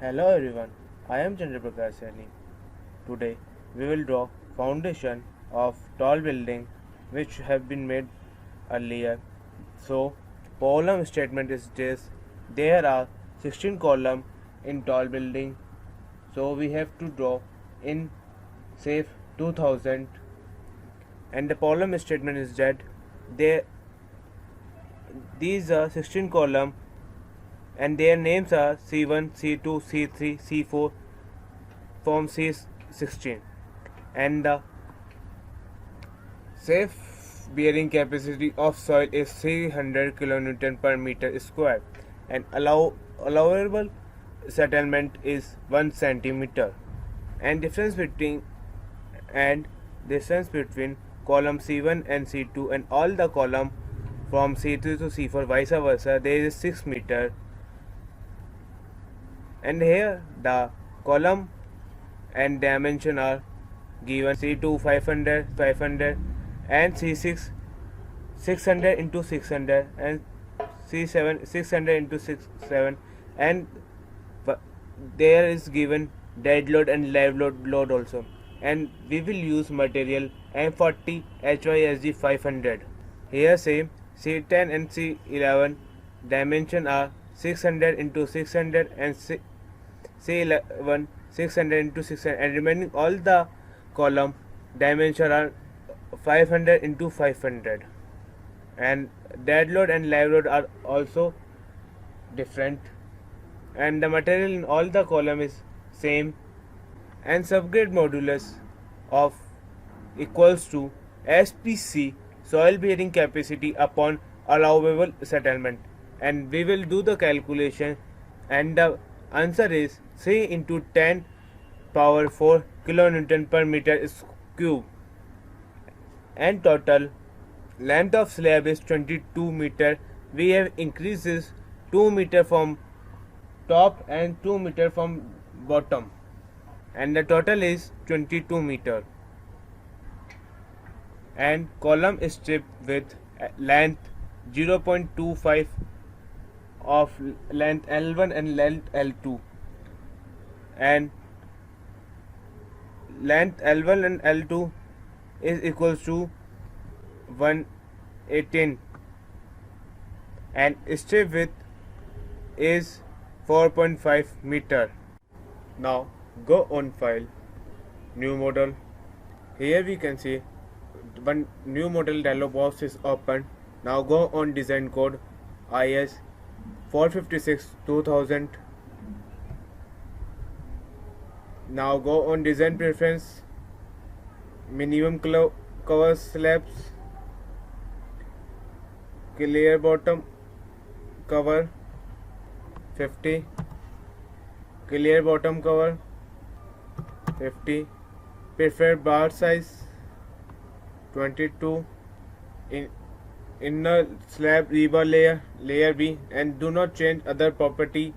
Hello everyone, I am Chandra Prakash Saini. Today we will draw foundation of tall building which have been made earlier. So problem statement is this: there are 16 columns in tall building. So we have to draw in safe 2000, and the problem statement is that there these are 16 columns and their names are C1, C2, C3, C4 from C16, and the safe bearing capacity of soil is 300 kN per meter square and allowable settlement is 1 centimeter, and distance between column C1 and C2 and all the column from C3 to C4 vice versa there is 6 meter. And here the column and dimension are given: C2 500 and C6 600 into 600 and C7 600 into 7, and there is given dead load and live load also, and we will use material M40 HYSG 500. Here same C10 and C11 dimension are 600 into 600 and C11 600 into 600, and remaining all the column dimension are 500 into 500, and dead load and live load are also different, and the material in all the column is same, and subgrade modulus of equals to SPC soil bearing capacity upon allowable settlement, and we will do the calculation, and the answer is 3 into 10 power 4 kilonewton per meter cube, and total length of slab is 22 meter. We have increases 2 meter from top and 2 meter from bottom, and the total is 22 meter, and column is stripped with length 0.25 of length L1 and length L2, and length L1 and L2 is equals to 118, and strip width is 4.5 meter. Now go on file, new model. Here we can see one new model dialog box is open. Now go on design code IS 456 2000. Now go on design preference, minimum cover slabs, clear bottom cover 50, clear bottom cover 50, preferred bar size 22, inner slab rebar layer B, and do not change other property.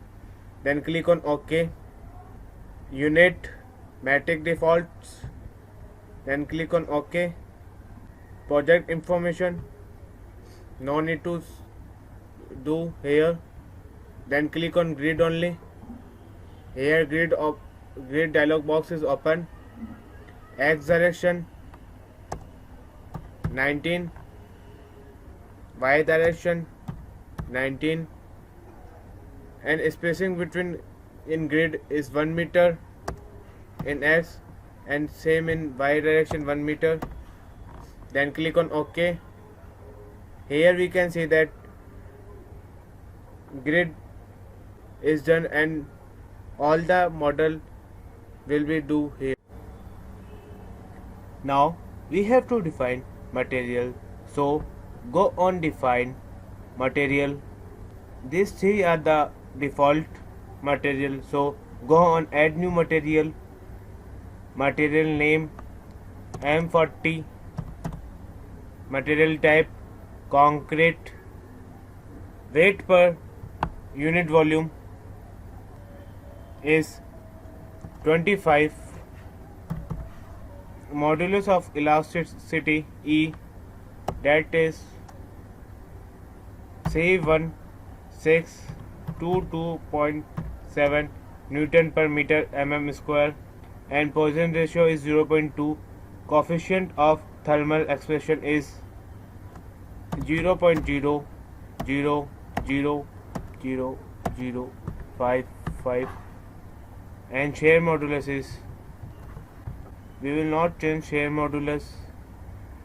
Then click on OK. Unit matrix defaults, then click on OK. Project information, no need to do here. Then click on grid only. Here grid dialog box is open. X direction 19, Y direction 19, and spacing between in grid is 1 meter in X, and same in Y direction 1 meter. Then click on OK. Here we can see that grid is done, and all the model will be do here. Now we have to define material, so go on define material. These three are the default material, so go on add new material. Material name M40, material type concrete, weight per unit volume is 25, modulus of elasticity E, that is C1622.7 Newton per meter mm square, and Poisson ratio is 0.2. Coefficient of thermal expansion is 0.0000055, and shear modulus is, we will not change shear modulus,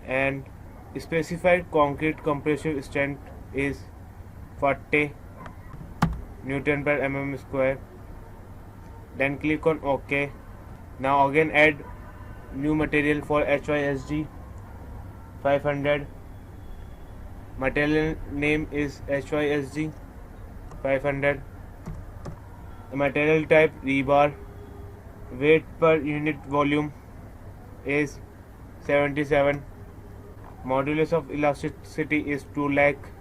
and specified concrete compressive strength is 40 Newton per mm square. Then click on OK. Now again add new material for HYSG 500. Material name is HYSG 500. Material type rebar. Weight per unit volume is 77. Modulus of elasticity is 2 lakh,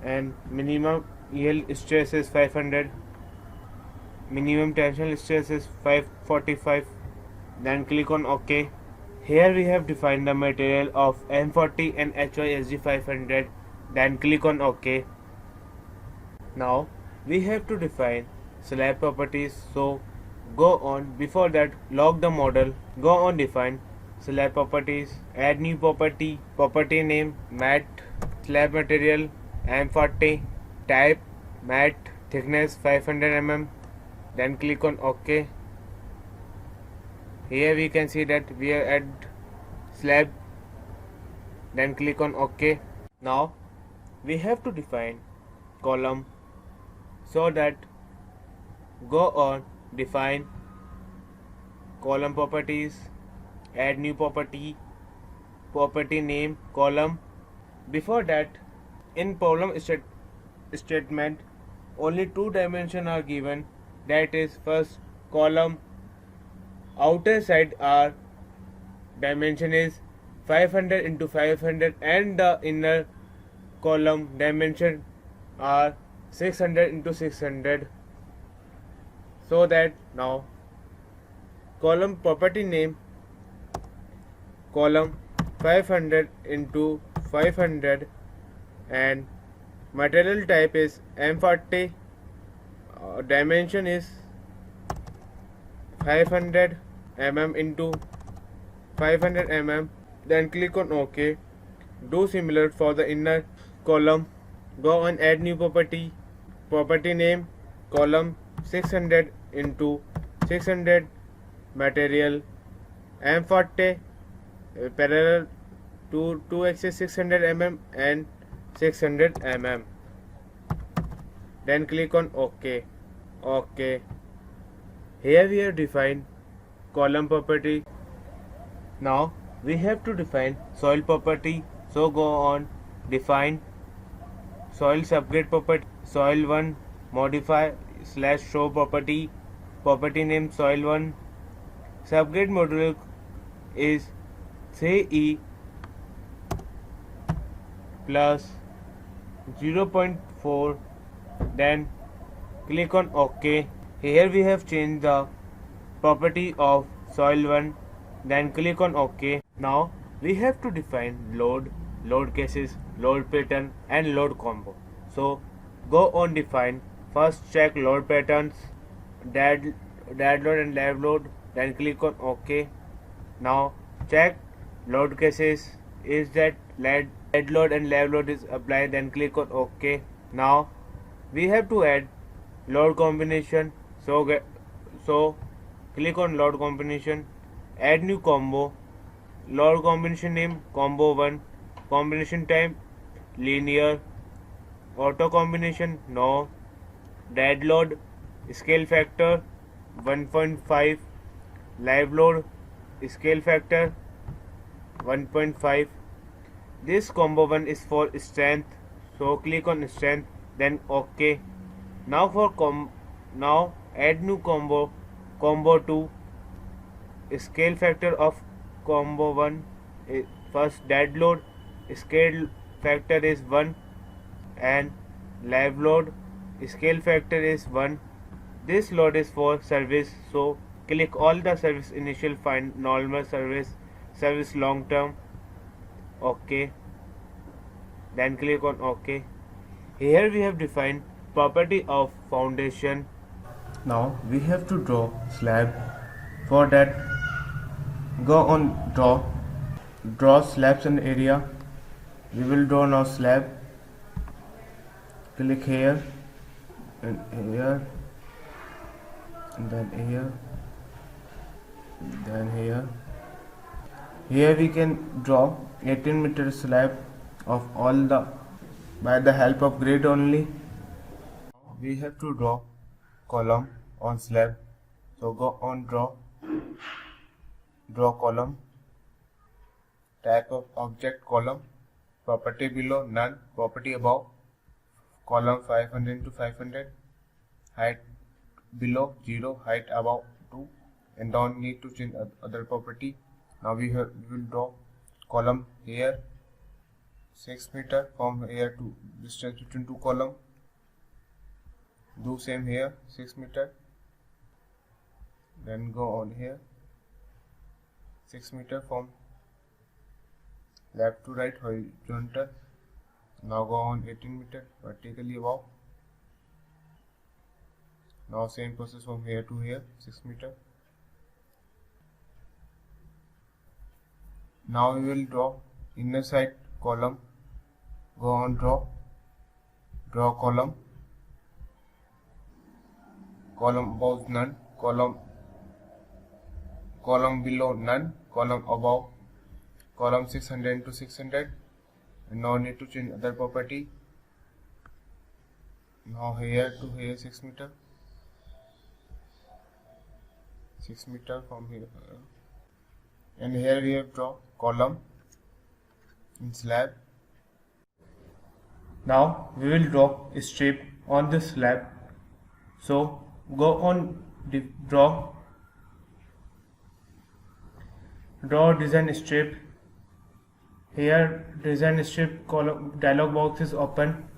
and minimum yield stress is 500. Minimum tensile stress is 545. Then click on OK. Here we have defined the material of M40 and HYSG 500. Then click on OK. Now we have to define slab properties, so go on. Before that, log the model. Go on, define slab properties, add new property, property name mat, slab material M40, type mat, thickness 500 mm. Then click on OK. Here we can see that we have add slab. Then click on OK. Now we have to define column, so that go on, define column properties, add new property, property name column. Before that, in problem statement only two dimensions are given, that is, first column outer side our dimension is 500 into 500, and the inner column dimension are 600 into 600. So that now column property name column 500 into 500, and material type is M40, dimension is 500 mm into 500 mm. Then click on OK. Do similar for the inner column. Go on, add new property, property name column 600 into 600, material M40, parallel to two axis 600 mm and 600 mm. Then click on OK. OK. Here we have defined column property. Now we have to define soil property, so go on, define soil subgrade property, soil 1, modify / show property, property name soil 1, subgrade modulo is 3e plus 0.4. Then click on OK. Here we have changed the property of soil 1. Then click on OK. Now we have to define load, load cases, load pattern, and load combo. So go on, define. First check load patterns, dead load and live load. Then click on OK. Now check load cases, is that dead load and live load is applied. Then click on OK. Now we have to add load combination, so click on load combination, add new combo, load combination name combo 1, combination type linear, auto combination no, dead load scale factor 1.5, live load scale factor 1.5. This combo 1 is for strength, so click on strength, then OK. Now for now add new combo 2, scale factor of combo 1, first dead load scale factor is 1 and live load scale factor is 1. This load is for service, so click all the service initial, find normal service, service long term, OK. Then click on OK. Here we have defined property of foundation. Now we have to draw slab. For that, go on draw slabs and area. We will draw now slab. Click here and here and then here, then here. Here we can draw 18-meter slab of all the by the help of grid only. We have to draw column on slab. So go on draw column, type of object column, property below none, property above, column 500 into 500, height below 0, height above 2, and don't need to change other property. Now we will draw column here 6 meter from here to distance between two column. Do same here 6 meter. Then go on here 6 meter from left to right horizontal. Now go on 18 meter vertically above. Now same process from here to here 6 meter. Now we will draw inner side column. Go on draw column above none, column below none, column above, column 600 into 600, and now need to change other property. Now here to here 6 meter from here, and here we have draw column in slab. Now we will draw a strip on the slab. So go on draw design strip. Here design strip column dialog box is open.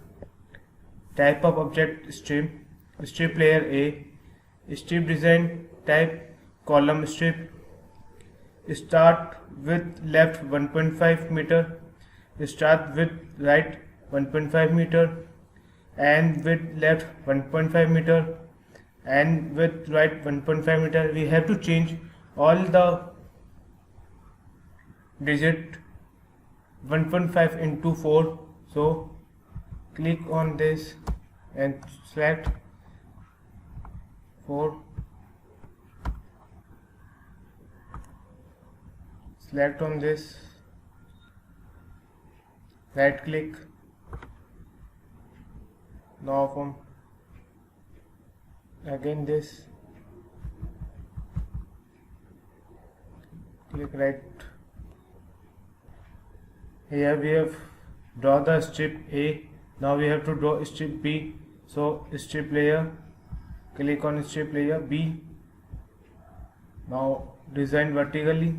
Type of object strip layer A, strip design type column strip. Start with left 1.5 meter, start with right 1.5 meter, and with left 1.5 meter, and with right 1.5 meter. We have to change all the digit 1.5 into 4. So click on this and select 4. Select on this, right click. Now from again this, click right. Here we have draw the strip A. Now we have to draw strip B. So strip layer, click on strip layer B. Now design vertically.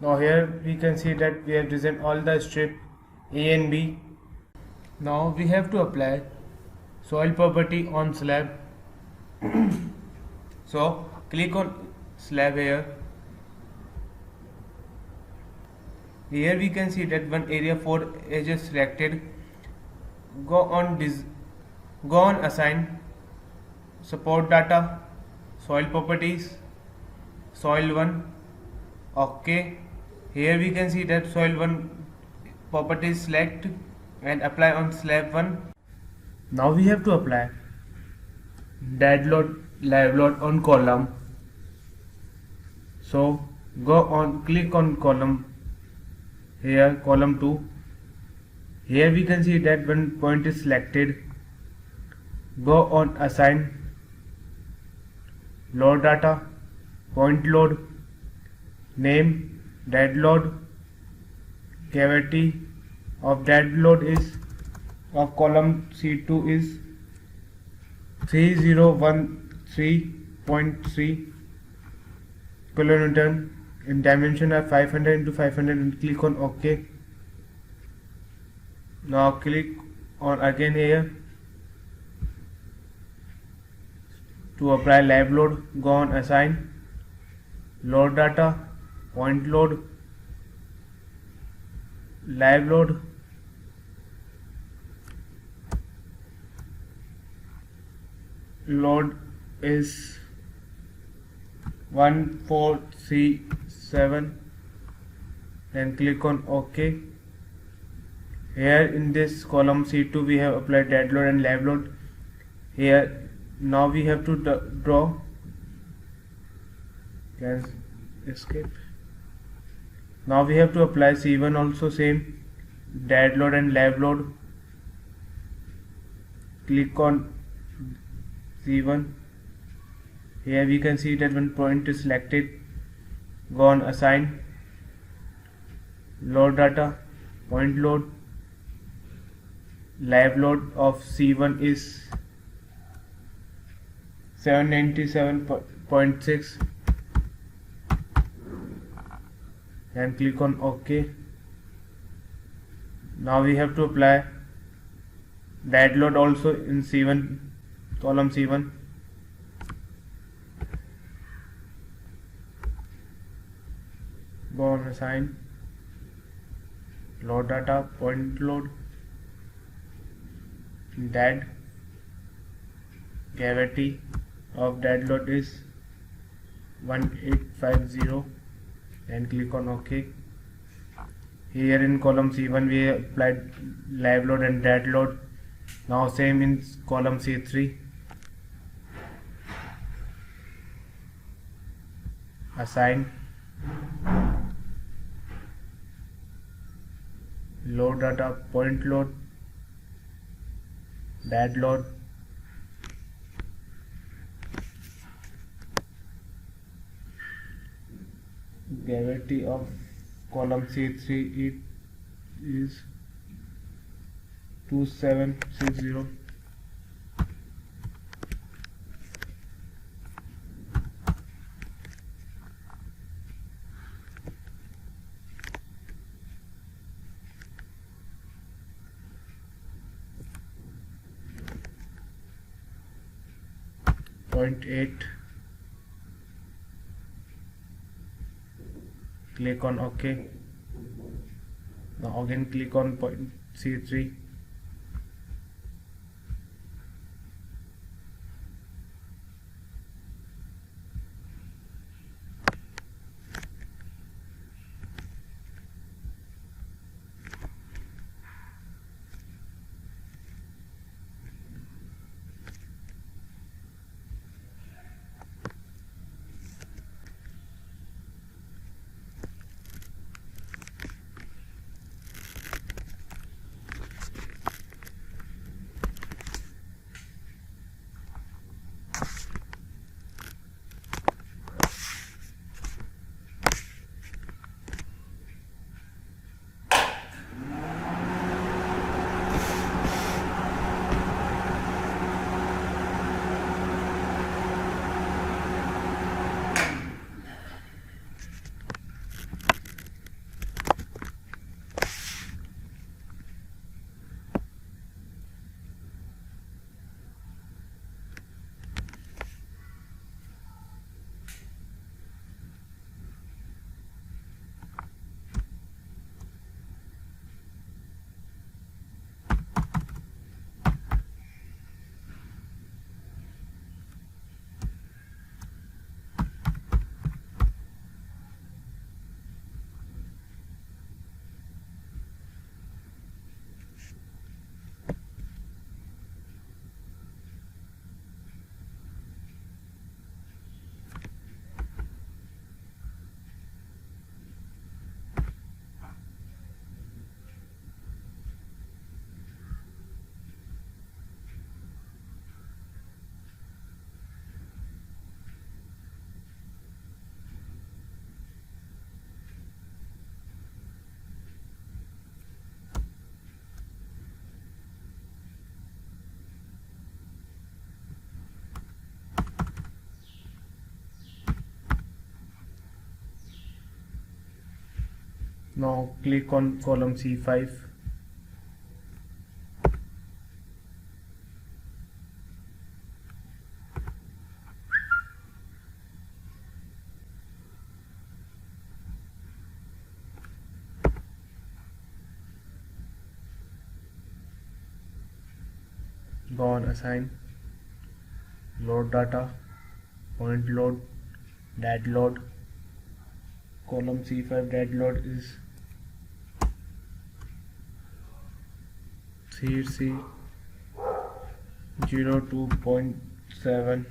Now here we can see that we have designed all the strip A and B. Now we have to apply soil property on slab. So click on slab here. Here we can see that one area 4 edges selected. Go on assign support data, soil properties, soil 1. Okay. Here we can see that soil 1 properties select and apply on slab 1. Now we have to apply dead load, live load on column. So go on, click on column here, column 2. Here we can see that one point is selected. Go on assign load data, point load, name, dead load, cavity of dead load is of column C2 is 3013.3 kilonewton, in dimension of 500 into 500, and click on OK. Now click on again here. To apply live load, go on assign, load data, point load, live load, load is 1437, then click on OK. Here in this column C2 we have applied dead load and live load. Here now we have to draw, can escape. Now we have to apply C1 also, same dead load and live load. Click on C1. Here we can see that one point is selected. Go on assign, load data, point load, live load of C1 is 797.6 and click on OK. Now we have to apply dead load also in C1, column C1. Go on assign, load data, point load, dead, gravity of dead load is 1850 and click on OK. Here in column C1 we applied live load and dead load. Now same in column C3, assign, load data, point load, dead load, gravity of column C3 it is 2760. Point 8. Click on OK. Now again click on point C3. Now click on column C5. Go on assign, load data, point load, dead load. Column C5 dead load is CC 02.7.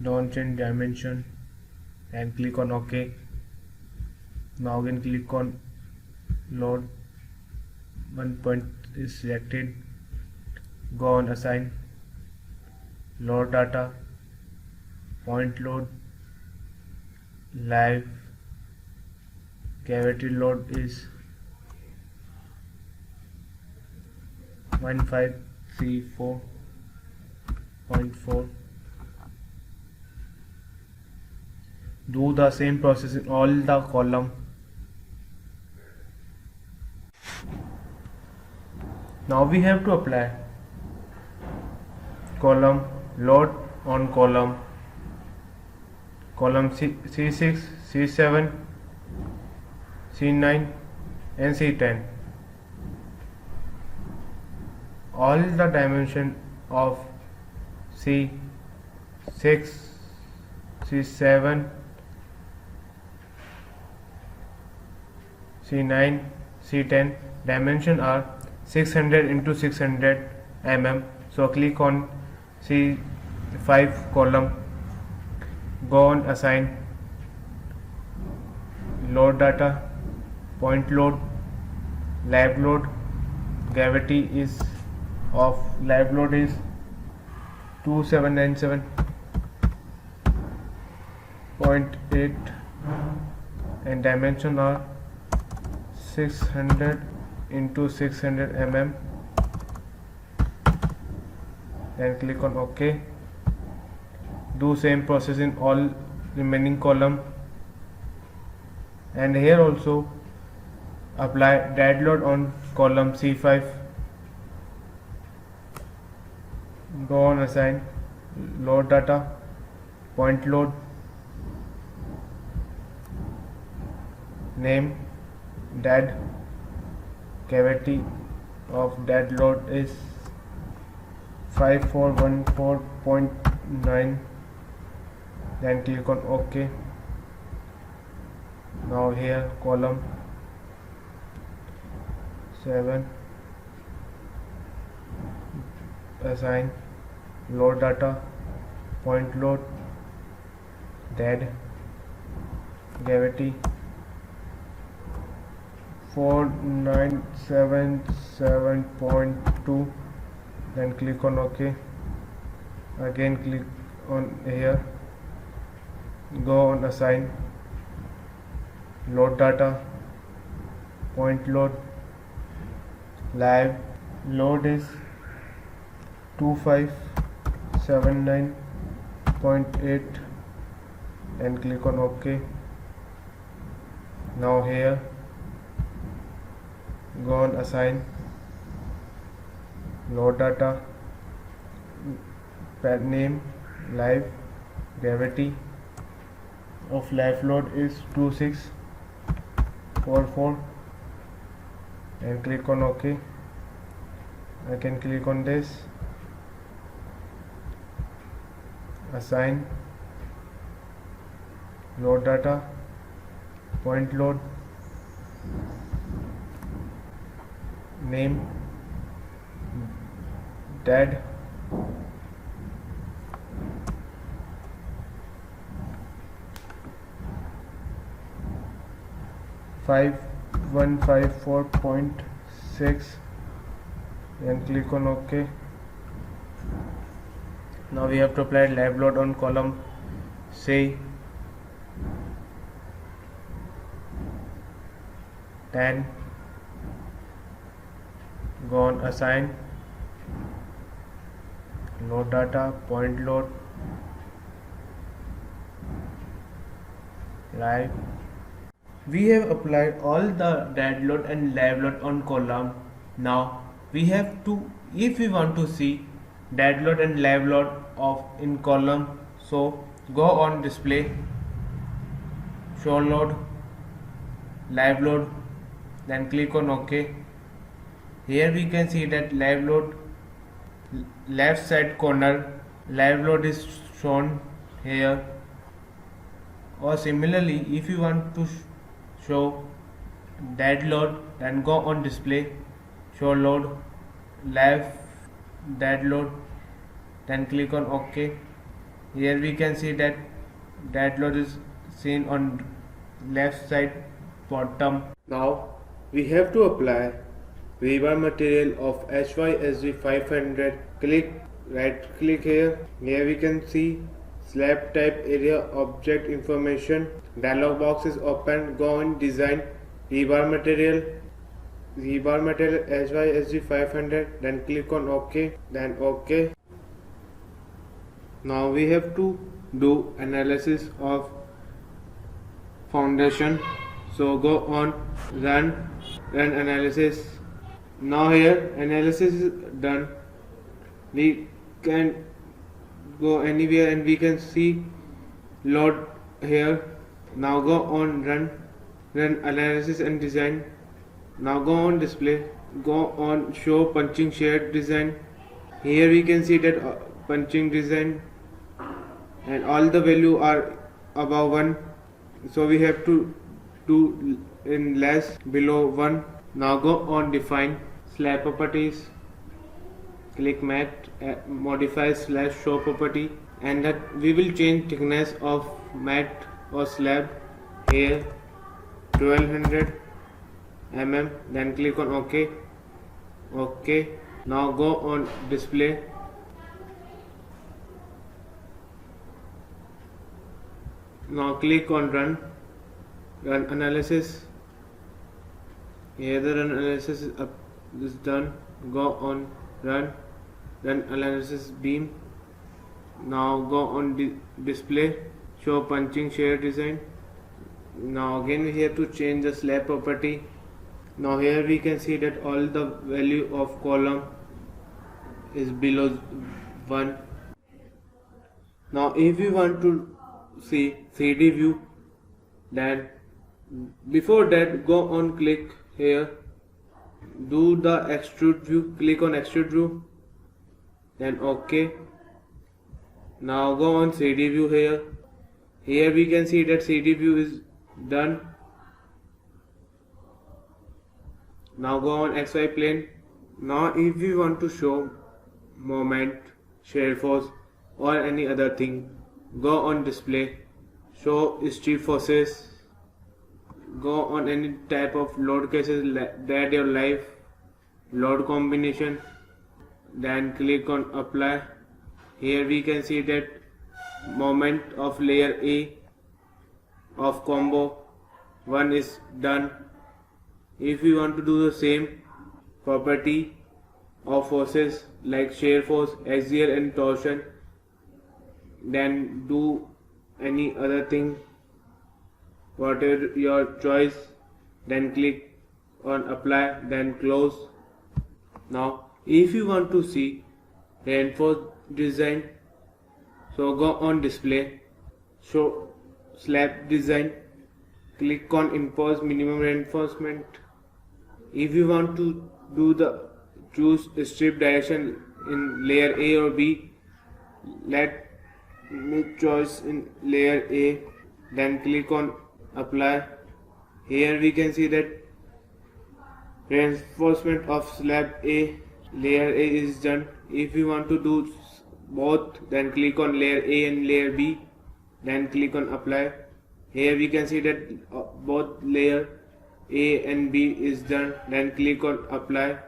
Don't change dimension and click on OK. Now again click on load. 1 point is selected. Go on assign, load data, point load, live, cavity load is 15C4.4. Do the same process in all the column. Now we have to apply column load on column C6, C7, C9 and C10. All the dimension of C6, C7, C9, C10 dimension are 600 into 600 mm. So click on C5 column. Go on assign, load data, point load, live load. Gravity is of live load is 2797.8 and dimension are 600 into 600 mm. Then click on OK. Do same process in all remaining column, and here also apply dead load on column C5. Go on assign, load data, point load, name dead, cavity of dead load is 5414.9. Then click on OK. Now here column 7, assign, load data, point load, dead, gravity 4977.2. then click on OK. Again click on here. Go on assign, load data, point load, live load is 2579.8 and click on OK. Now here go on assign, load data, pad name, live, gravity of live load is 2644 and click on OK. I can click on this, assign, load data, point load, name dead, five 154.6 and click on OK. Now we have to apply live load on column C 10. Go on assign, load data, point load, live. We have applied all the dead load and live load on column. Now we have to, if we want to see dead load and live load of in column, so go on display, show load, live load, then click on OK. Here we can see that live load left side corner live load is shown here. Or similarly, if you want to show dead load, then go on display, show load, live dead load, then click on OK. Here we can see that dead load is seen on left side bottom. Now we have to apply rebar material of HYSG 500. Right click here. Here we can see slab type area object information. Dialog box is open. Go on design rebar material. Rebar material HYSG 500. Then click on OK. Then OK. Now we have to do analysis of foundation. So go on run analysis. Now here analysis is done. We can go anywhere and we can see load here. Now go on run analysis and design. Now go on display, go on show punching shared design. Here we can see that punching design and all the value are above 1, so we have to do in less below 1. Now go on define slab properties, click mat, modify / show property, and that we will change thickness of mat or slab here 1200 mm. Then click on OK. Now go on display, now click on run analysis. Here the run analysis is done. Go on run analysis beam. Now go on display, show punching shared design. Now again we have to change the slab property. Now here we can see that all the value of column is below 1. Now if we want to see 3D view, then before that go on click here, do the extrude view, click on extrude view, then OK. Now go on 3D view here. Here we can see that 3D view is done. Now go on XY plane. Now if we want to show moment, shear force or any other thing, go on display, show strip forces, go on any type of load cases, that your life load combination, then click on apply. Here we can see that moment of layer A of combo 1 is done. If we want to do the same property of forces like shear force, axial and torsion, then do any other thing, whatever your choice, then click on apply, then close. Now if you want to see reinforced design, so go on display, show slab design, click on impose minimum reinforcement. If you want to do the choose strip direction in layer A or B, let me choice in layer A, then click on apply. Here we can see that reinforcement of slab A, layer A is done. If you want to do both, then click on layer A and layer B, then click on apply. Here we can see that both layer A and B is done, then click on apply.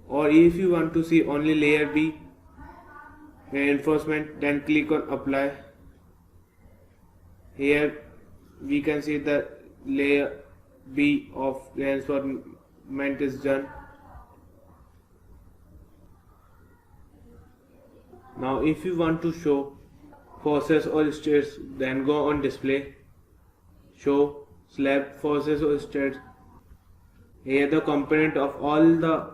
Or if you want to see only layer B reinforcement, then click on apply. Here we can see the layer B of reinforcement is done. Now if you want to show forces or stress, then go on display, show slab forces or stress. Here the component of all the,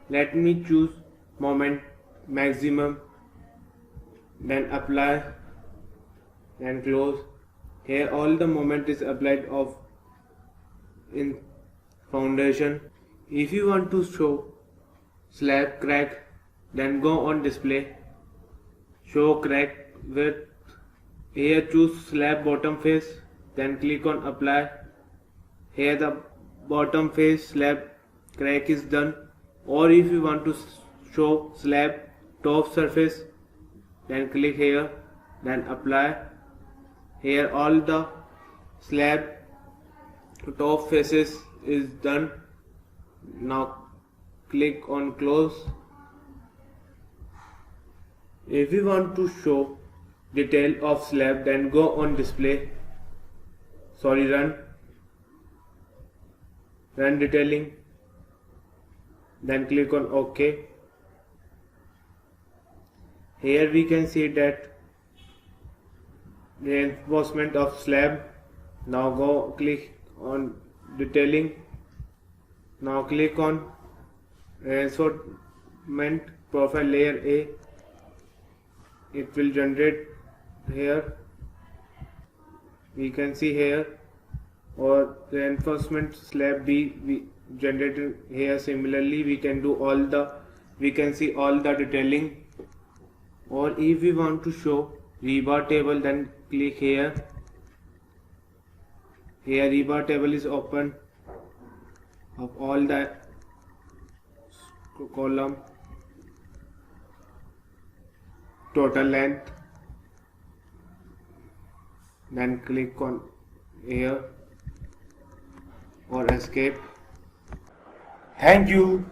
let me choose moment maximum, then apply, then close. Here all the moment is applied of in foundation. If you want to show slab crack then go on display, show crack width. Here choose slab bottom face, then click on apply. Here the bottom face slab crack is done. Or if you want to show slab top surface, then click here, then apply. Here all the slab top faces is done. Now click on close. If we want to show detail of slab, then go on display, run detailing, then click on OK. Here we can see that reinforcement of slab. Now go click on detailing. Now click on reinforcement profile layer A. It will generate here. We can see here, or reinforcement slab B we generated here. Similarly, we can see all the detailing. Or if we want to show rebar table, then click here. Here rebar table is open of all the column, total length, then click on here or escape. Thank you.